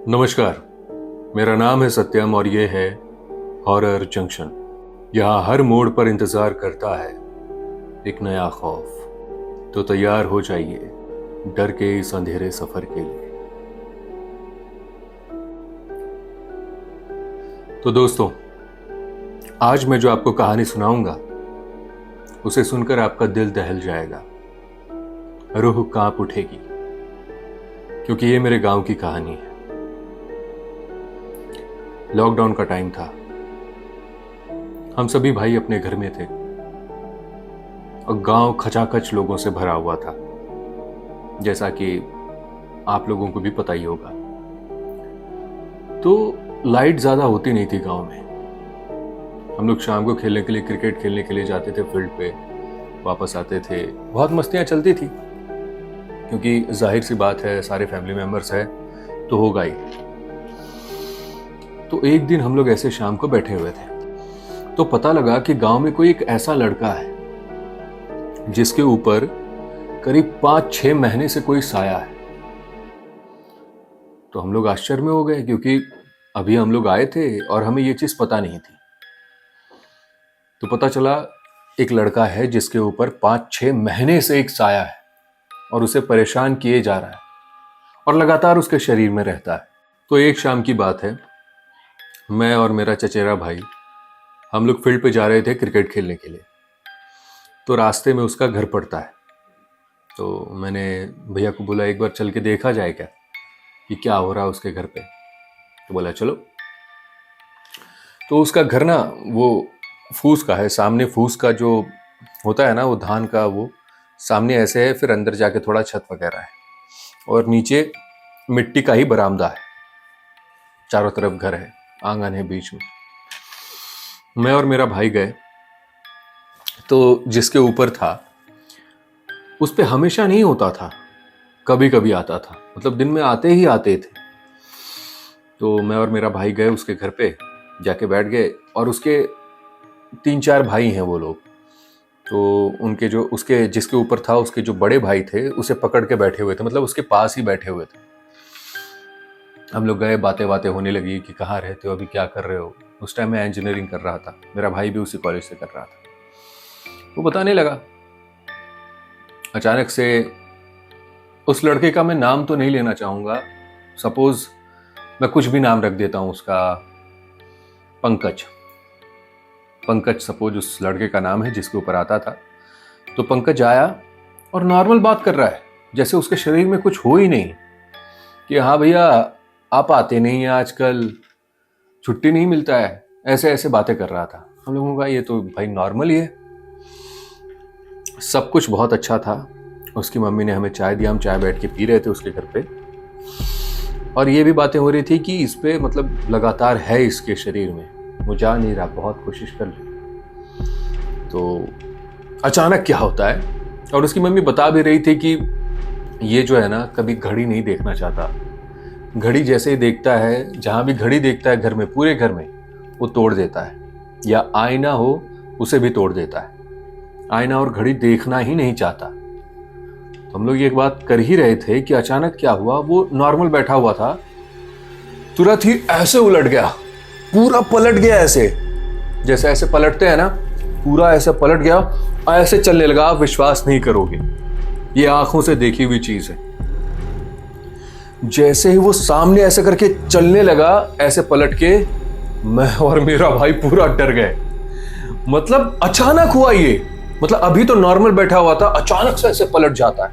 नमस्कार। मेरा नाम है सत्यम और ये है हॉरर जंक्शन। यहाँ हर मोड़ पर इंतजार करता है एक नया खौफ। तो तैयार हो जाइए डर के इस अंधेरे सफर के लिए। तो दोस्तों, आज मैं जो आपको कहानी सुनाऊंगा उसे सुनकर आपका दिल दहल जाएगा, रूह कांप उठेगी, क्योंकि ये मेरे गांव की कहानी है। लॉकडाउन का टाइम था। हम सभी भाई अपने घर में थे और गांव खचाखच लोगों से भरा हुआ था, जैसा कि आप लोगों को भी पता ही होगा। तो लाइट ज्यादा होती नहीं थी गांव में। हम लोग शाम को खेलने के लिए, क्रिकेट खेलने के लिए जाते थे फील्ड पे, वापस आते थे। बहुत मस्तियां चलती थी, क्योंकि जाहिर सी बात है सारे फैमिली मेंबर्स है तो होगा ही। तो एक दिन हम लोग ऐसे शाम को बैठे हुए थे, तो पता लगा कि गांव में कोई एक ऐसा लड़का है जिसके ऊपर करीब 5-6 महीने से कोई साया है। तो हम लोग आश्चर्य में हो गए, क्योंकि अभी हम लोग आए थे और हमें ये चीज पता नहीं थी। तो पता चला एक लड़का है जिसके ऊपर 5-6 महीने से एक साया है और उसे परेशान किए जा रहा है और लगातार उसके शरीर में रहता है। तो एक शाम की बात है, मैं और मेरा चचेरा भाई हम लोग फील्ड पे जा रहे थे क्रिकेट खेलने के लिए। तो रास्ते में उसका घर पड़ता है। तो मैंने भैया को बोला एक बार चल के देखा जाए क्या कि क्या हो रहा है उसके घर पे। तो बोला चलो। तो उसका घर ना वो फूस का है। सामने फूस का जो होता है ना, वो धान का, वो सामने ऐसे है, फिर अंदर जाके थोड़ा छत वगैरह है और नीचे मिट्टी का ही बरामदा है। चारों तरफ घर है, आंगन है बीच में। मैं और मेरा भाई गए, तो जिसके ऊपर था उस पे हमेशा नहीं होता था, कभी कभी आता था, मतलब दिन में आते ही आते थे। तो मैं और मेरा भाई गए उसके घर पे, जाके बैठ गए। और उसके 3-4 भाई हैं वो लोग। तो उनके जो उसके जिसके ऊपर था, उसके जो बड़े भाई थे उसे पकड़ के बैठे हुए थे, मतलब उसके पास ही बैठे हुए थे। हम लोग गए, बातें बातें होने लगी कि कहाँ रहते हो, अभी क्या कर रहे हो। उस टाइम मैं इंजीनियरिंग कर रहा था, मेरा भाई भी उसी कॉलेज से कर रहा था। वो बताने लगा। अचानक से उस लड़के का, मैं नाम तो नहीं लेना चाहूंगा, सपोज मैं कुछ भी नाम रख देता हूं उसका, पंकज सपोज उस लड़के का नाम है जिसके ऊपर आता था। तो पंकज आया और नॉर्मल बात कर रहा है, जैसे उसके शरीर में कुछ हो ही नहीं, कि हाँ भैया आप आते नहीं हैं आजकल, छुट्टी नहीं मिलता है, ऐसे ऐसे बातें कर रहा था। हम लोगों का ये तो भाई नॉर्मल ही है। सब कुछ बहुत अच्छा था। उसकी मम्मी ने हमें चाय दिया, हम चाय बैठ के पी रहे थे उसके घर पे। और ये भी बातें हो रही थी कि इस पे मतलब लगातार है इसके शरीर में, वो जा नहीं रहा, बहुत कोशिश कर ली। तो अचानक क्या होता है, और उसकी मम्मी बता भी रही थी कि ये जो है ना कभी घड़ी नहीं देखना चाहता। घड़ी जैसे ही देखता है, जहां भी घड़ी देखता है घर में, पूरे घर में, वो तोड़ देता है, या आईना हो उसे भी तोड़ देता है। आईना और घड़ी देखना ही नहीं चाहता। तो हम लोग ये बात कर ही रहे थे कि अचानक क्या हुआ, वो नॉर्मल बैठा हुआ था, तुरंत ही ऐसे उलट गया, पूरा पलट गया, ऐसे जैसे ऐसे पलटते हैं ना, पूरा ऐसे पलट गया, ऐसे चलने लगा। आप विश्वास नहीं करोगे, ये आंखों से देखी हुई चीज है। जैसे ही वो सामने ऐसे करके चलने लगा, ऐसे पलट के, मैं और मेरा भाई पूरा डर गए। मतलब अचानक हुआ ये, मतलब अभी तो नॉर्मल बैठा हुआ था, अचानक से ऐसे पलट जाता है,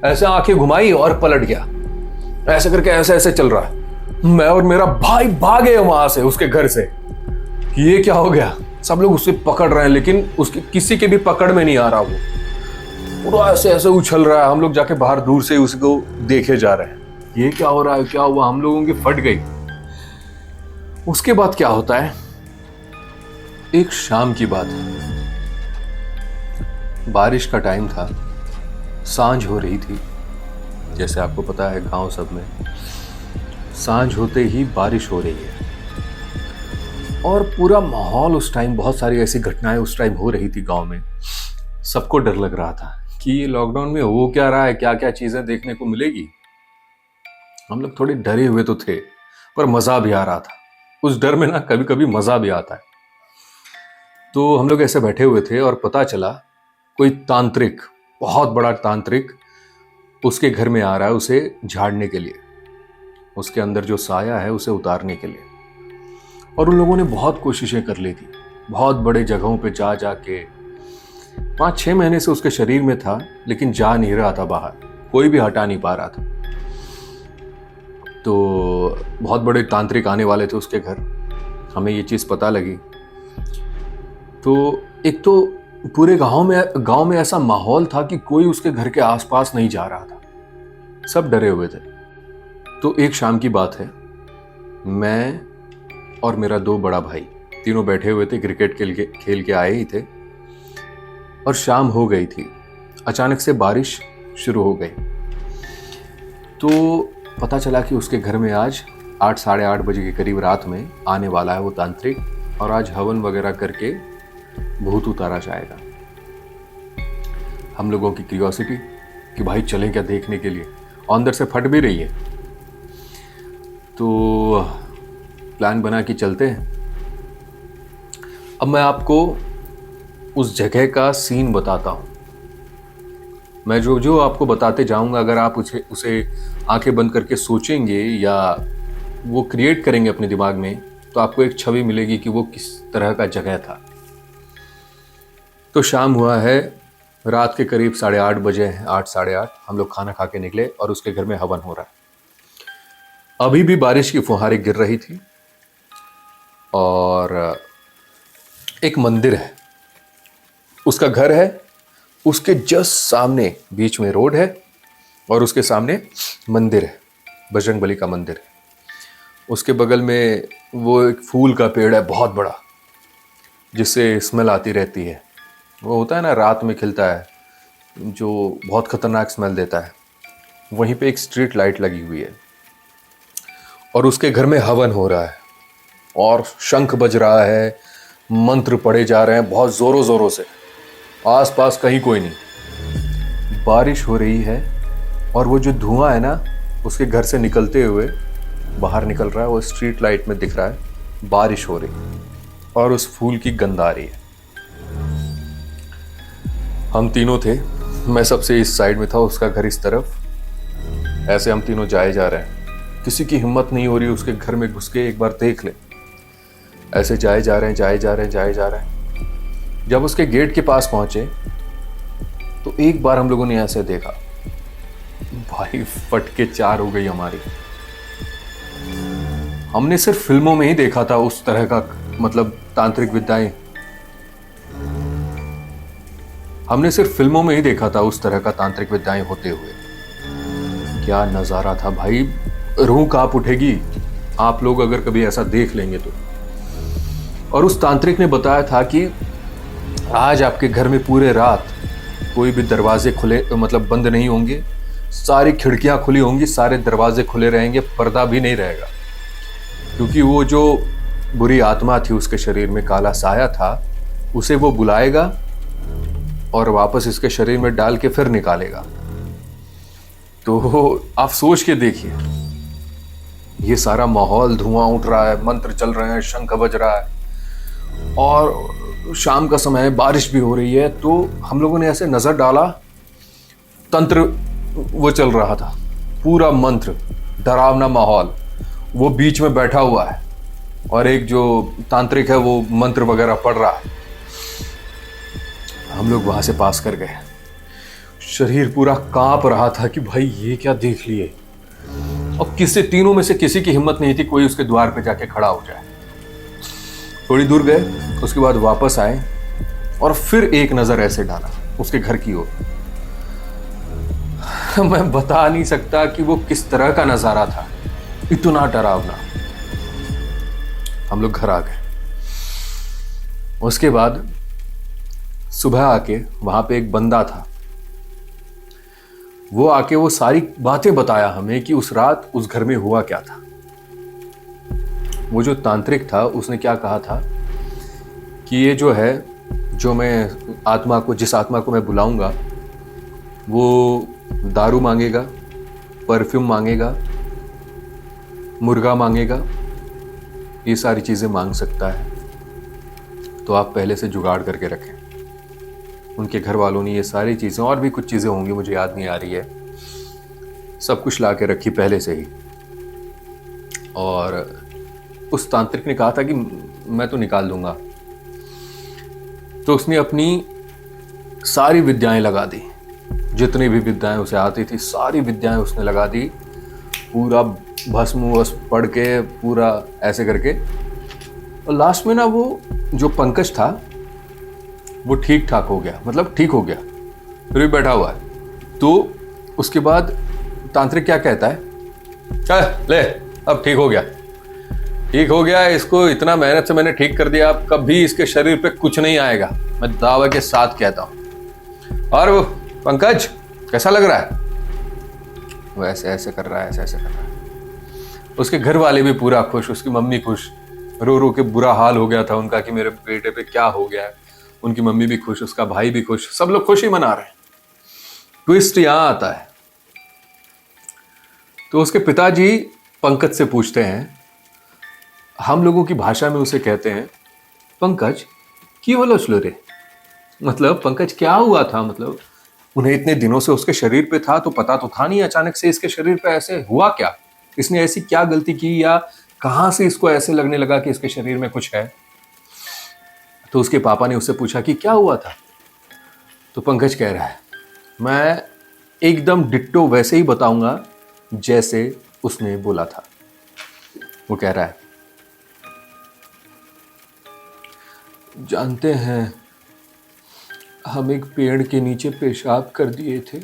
ऐसे आंखें घुमाई और पलट गया, ऐसे करके ऐसे ऐसे चल रहा है। मैं और मेरा भाई भागे वहां से, उसके घर से, कि ये क्या हो गया। सब लोग उसे पकड़ रहे हैं, लेकिन उसके किसी के भी पकड़ में नहीं आ रहा, वो पूरा ऐसे ऐसे उछल रहा है। हम लोग जाके बाहर दूर से उसको देखे जा रहे हैं, ये क्या हो रहा है, क्या हुआ। हम लोगों की फट गई। उसके बाद क्या होता है, एक शाम की बात है, बारिश का टाइम था, सांझ हो रही थी। जैसे आपको पता है गांव सब में सांझ होते ही बारिश हो रही है, और पूरा माहौल उस टाइम, बहुत सारी ऐसी घटनाएं उस टाइम हो रही थी गांव में। सबको डर लग रहा था कि ये लॉकडाउन में हो क्या रहा है, क्या क्या चीजें देखने को मिलेगी। हम लोग थोड़े डरे हुए तो थे, पर मज़ा भी आ रहा था। उस डर में ना कभी कभी मज़ा भी आता है। तो हम लोग ऐसे बैठे हुए थे और पता चला कोई तांत्रिक, बहुत बड़ा तांत्रिक उसके घर में आ रहा है उसे झाड़ने के लिए, उसके अंदर जो साया है उसे उतारने के लिए। और उन लोगों ने बहुत कोशिशें कर ली थी, बहुत बड़े जगहों पे जा जा के। 5-6 महीने से उसके शरीर में था, लेकिन जा नहीं रहा था बाहर, कोई भी हटा नहीं पा रहा था। तो बहुत बड़े तांत्रिक आने वाले थे उसके घर, हमें ये चीज़ पता लगी। तो एक तो पूरे गांव में ऐसा माहौल था कि कोई उसके घर के आसपास नहीं जा रहा था, सब डरे हुए थे। तो एक शाम की बात है, मैं और मेरा 2 बड़ा भाई तीनों बैठे हुए थे, क्रिकेट खेल के आए ही थे और शाम हो गई थी। अचानक से बारिश शुरू हो गई। तो पता चला कि उसके घर में आज 8 साढ़े 8 बजे के करीब रात में आने वाला है वो तांत्रिक, और आज हवन वगैरह करके भूत उतारा जाएगा। हम लोगों की क्यूरियोसिटी कि भाई चलें क्या देखने के लिए, और अंदर से फट भी रही है। तो प्लान बना कि चलते हैं। अब मैं आपको उस जगह का सीन बताता हूँ। मैं जो जो आपको बताते जाऊंगा, अगर आप उसे आंखें बंद करके सोचेंगे या वो क्रिएट करेंगे अपने दिमाग में, तो आपको एक छवि मिलेगी कि वो किस तरह का जगह था। तो शाम हुआ है, रात के करीब 8:30 बजे हैं, 8 साढ़े 8। हम लोग खाना खा के निकले और उसके घर में हवन हो रहा है। अभी भी बारिश की फुहारें गिर रही थी और एक मंदिर है, उसका घर है, उसके जस्ट सामने बीच में रोड है और उसके सामने मंदिर है, बजरंगबली का मंदिर है। उसके बगल में वो एक फूल का पेड़ है बहुत बड़ा, जिससे स्मेल आती रहती है। वो होता है ना, रात में खिलता है, जो बहुत खतरनाक स्मेल देता है। वहीं पे एक स्ट्रीट लाइट लगी हुई है और उसके घर में हवन हो रहा है और शंख बज रहा है, मंत्र पढ़े जा रहे हैं बहुत ज़ोरों ज़ोरों से। आसपास कहीं कोई नहीं, बारिश हो रही है और वो जो धुआं है ना उसके घर से निकलते हुए बाहर निकल रहा है, वो स्ट्रीट लाइट में दिख रहा है। बारिश हो रही है और उस फूल की गंध आ रही है। हम तीनों थे, मैं सबसे इस साइड में था, उसका घर इस तरफ। ऐसे हम तीनों जाए जा रहे हैं, किसी की हिम्मत नहीं हो रही उसके घर में घुस के एक बार देख ले। ऐसे जाए जा रहे हैं। जब उसके गेट के पास पहुंचे तो एक बार हम लोगों ने ऐसे देखा, भाई फट के 4 हो गई हमारी। हमने सिर्फ फिल्मों में ही देखा था उस तरह का, मतलब तांत्रिक विद्याएं, हमने सिर्फ फिल्मों में ही देखा था उस तरह का तांत्रिक विद्याएं होते हुए। क्या नजारा था भाई, रूह कांप उठेगी आप लोग अगर कभी ऐसा देख लेंगे तो। और उस तांत्रिक ने बताया था कि आज आपके घर में पूरे रात कोई भी दरवाजे खुले, मतलब बंद नहीं होंगे, सारी खिड़कियां खुली होंगी, सारे दरवाजे खुले रहेंगे, पर्दा भी नहीं रहेगा। क्योंकि वो जो बुरी आत्मा थी उसके शरीर में, काला साया था, उसे वो बुलाएगा और वापस इसके शरीर में डाल के फिर निकालेगा। तो आप सोच के देखिए, ये सारा माहौल, धुआं उठ रहा है, मंत्र चल रहे हैं, शंख बज रहा है और शाम का समय है, बारिश भी हो रही है। तो हम लोगों ने ऐसे नजर डाला, तंत्र वो चल रहा था, पूरा मंत्र, डरावना माहौल। वो बीच में बैठा हुआ है और एक जो तांत्रिक है वो मंत्र वगैरह पढ़ रहा है। हम लोग वहां से पास कर गए, शरीर पूरा कांप रहा था कि भाई ये क्या देख लिए। अब तीनों में से किसी की हिम्मत नहीं थी कोई उसके द्वार पे जाके खड़ा हो जाए। थोड़ी दूर गए, उसके बाद वापस आए और फिर एक नजर ऐसे डाला उसके घर की ओर। मैं बता नहीं सकता कि वो किस तरह का नजारा था, इतना डरावना। हम लोग घर आ गए। उसके बाद सुबह आके वहां पे एक बंदा था, वो आके वो सारी बातें बताया हमें कि उस रात उस घर में हुआ क्या था। वो जो तांत्रिक था उसने क्या कहा था कि ये जो है, जो मैं आत्मा को, जिस आत्मा को मैं बुलाऊंगा, वो दारू मांगेगा, परफ्यूम मांगेगा मुर्गा मांगेगा, ये सारी चीज़ें मांग सकता है, तो आप पहले से जुगाड़ करके रखें। उनके घर वालों ने ये सारी चीज़ें, और भी कुछ चीज़ें होंगी मुझे याद नहीं आ रही है, सब कुछ ला के रखी पहले से ही। और उस तांत्रिक ने कहा था कि मैं तो निकाल दूंगा, तो उसने अपनी सारी विद्याएं लगा दी, जितनी भी विद्याएं उसे आती थी सारी विद्याएं उसने लगा दी, पूरा भस्म वस्म पढ़ के पूरा ऐसे करके। और लास्ट में ना वो जो पंकज था वो ठीक ठाक हो गया, मतलब ठीक हो गया, फिर भी बैठा हुआ है। तो उसके बाद तांत्रिक क्या कहता है, ले अब ठीक हो गया, ठीक हो गया, इसको इतना मेहनत से मैंने ठीक कर दिया, अब कभी इसके शरीर पे कुछ नहीं आएगा, मैं दावे के साथ कहता हूं। और वो पंकज कैसा लग रहा है? वो ऐसे ऐसे कर रहा है, ऐसे ऐसे कर रहा है। उसके घर वाले भी पूरा खुश, उसकी मम्मी खुश, रो रो के बुरा हाल हो गया था उनका कि मेरे बेटे पे क्या हो गया है। उनकी मम्मी भी खुश, उसका भाई भी खुश, सब लोग खुशी मना रहे हैं। ट्विस्ट यहां आता है, तो उसके पिताजी पंकज से पूछते हैं, हम लोगों की भाषा में उसे कहते हैं, पंकज की होलो रे, मतलब पंकज क्या हुआ था, मतलब उन्हें इतने दिनों से उसके शरीर पे था तो पता तो था नहीं, अचानक से इसके शरीर पे ऐसे हुआ क्या, इसने ऐसी क्या गलती की, या कहां से इसको ऐसे लगने लगा कि इसके शरीर में कुछ है। तो उसके पापा ने उससे पूछा कि क्या हुआ था, तो पंकज कह रहा है, मैं एकदम डिट्टो वैसे ही बताऊंगा जैसे उसने बोला था। वो कह रहा है, जानते हैं हम एक पेड़ के नीचे पेशाब कर दिए थे,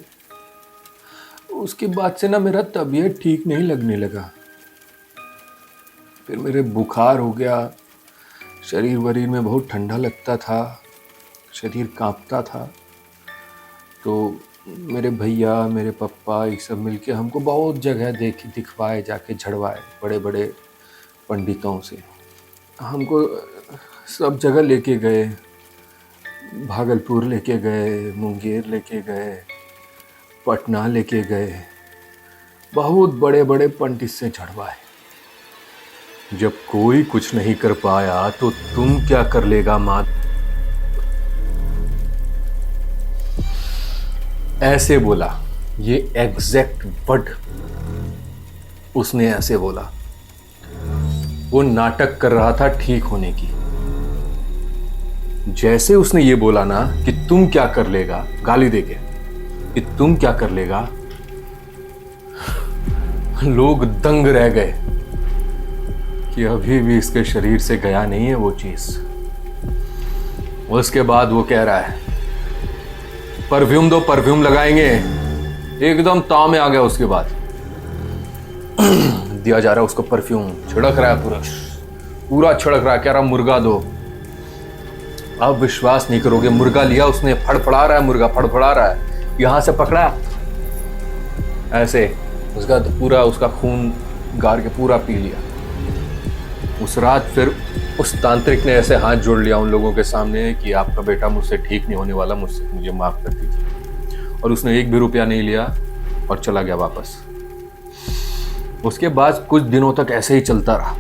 उसके बाद से ना मेरा तबीयत ठीक नहीं लगने लगा, फिर मेरे बुखार हो गया, शरीर वरीर में बहुत ठंडा लगता था, शरीर कांपता था। तो मेरे भैया मेरे पापा ये सब मिलके हमको बहुत जगह दिखवाए, जाके झड़वाए बड़े बड़े पंडितों से, हमको सब जगह लेके गए, भागलपुर लेके गए, मुंगेर लेके गए, पटना लेके गए, बहुत बड़े बड़े पंडित से झड़वाए। जब कोई कुछ नहीं कर पाया तो तुम क्या कर लेगा माँ? ऐसे बोला, ये एग्जैक्ट वर्ड उसने ऐसे बोला। वो नाटक कर रहा था ठीक होने की। जैसे उसने ये बोला ना कि तुम क्या कर लेगा, गाली देके कि तुम क्या कर लेगा, लोग दंग रह गए कि अभी भी इसके शरीर से गया नहीं है वो चीज। उसके बाद वो कह रहा है, परफ्यूम दो, परफ्यूम लगाएंगे, एकदम ताव में आ गया। उसके बाद दिया जा रहा है उसको परफ्यूम, छिड़क रहा है, पूरा छिड़क रहा है, कह रहा मुर्गा दो। आप विश्वास नहीं करोगे, मुर्गा लिया उसने, फड़फड़ा रहा है मुर्गा, फड़फड़ा रहा है, यहां से पकड़ा ऐसे, उसका पूरा उसका खून गार के पूरा पी लिया। उस रात फिर उस तांत्रिक ने ऐसे हाथ जोड़ लिया उन लोगों के सामने कि आपका बेटा मुझसे ठीक नहीं होने वाला, मुझे माफ कर दीजिए। और उसने एक भी रुपया नहीं लिया और चला गया वापस। उसके बाद कुछ दिनों तक ऐसे ही चलता रहा।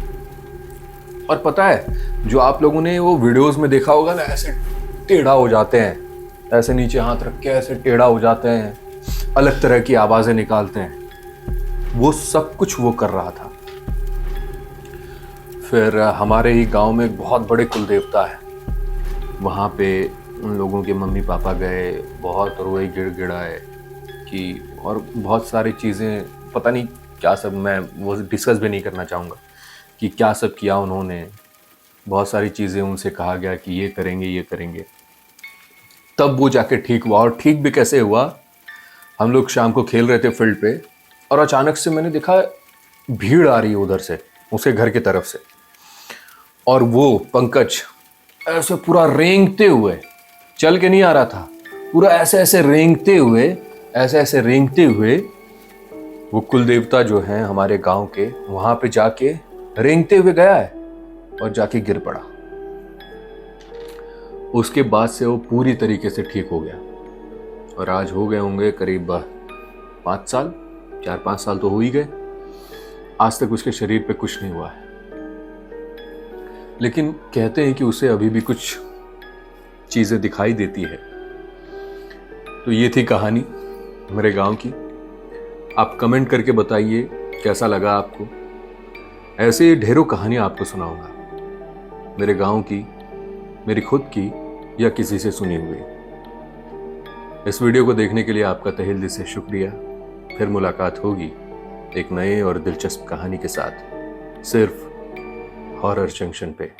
और पता है, जो आप लोगों ने वो वीडियोस में देखा होगा ना, ऐसे टेढ़ा हो जाते हैं, ऐसे नीचे हाथ रख के ऐसे टेढ़ा हो जाते हैं, अलग तरह की आवाजें निकालते हैं, वो सब कुछ वो कर रहा था। फिर हमारे ही गांव में एक बहुत बड़े कुल देवता है, वहाँ पे उन लोगों के मम्मी पापा गए, बहुत रोए गिड़गिड़ाए कि, और बहुत सारी चीज़ें, पता नहीं क्या सब, मैं वो डिस्कस भी नहीं करना चाहूँगा कि क्या सब किया उन्होंने। बहुत सारी चीज़ें उनसे कहा गया कि ये करेंगे ये करेंगे, तब वो जाके ठीक हुआ। और ठीक भी कैसे हुआ, हम लोग शाम को खेल रहे थे फील्ड पे, और अचानक से मैंने देखा भीड़ आ रही है उधर से, उसके घर की तरफ से, और वो पंकज ऐसे पूरा रेंगते हुए, चल के नहीं आ रहा था, पूरा ऐसे ऐसे रेंगते हुए, ऐसे ऐसे रेंगते हुए वो कुल देवता जो हैं हमारे गांव के, वहां पे जाके रेंगते हुए गया है और जाके गिर पड़ा। उसके बाद से वो पूरी तरीके से ठीक हो गया। और आज हो गए होंगे करीब 5 साल, 4-5 साल तो हो ही गए। आज तक उसके शरीर पे कुछ नहीं हुआ है, लेकिन कहते हैं कि उसे अभी भी कुछ चीजें दिखाई देती है। तो ये थी कहानी मेरे गांव की। आप कमेंट करके बताइए कैसा लगा आपको। ऐसे ढेरों कहानियां आपको सुनाऊंगा, मेरे गांव की, मेरी खुद की या किसी से सुनी हुई। इस वीडियो को देखने के लिए आपका तहे दिल से शुक्रिया। फिर मुलाकात होगी एक नए और दिलचस्प कहानी के साथ, सिर्फ हॉरर जंक्शन पे।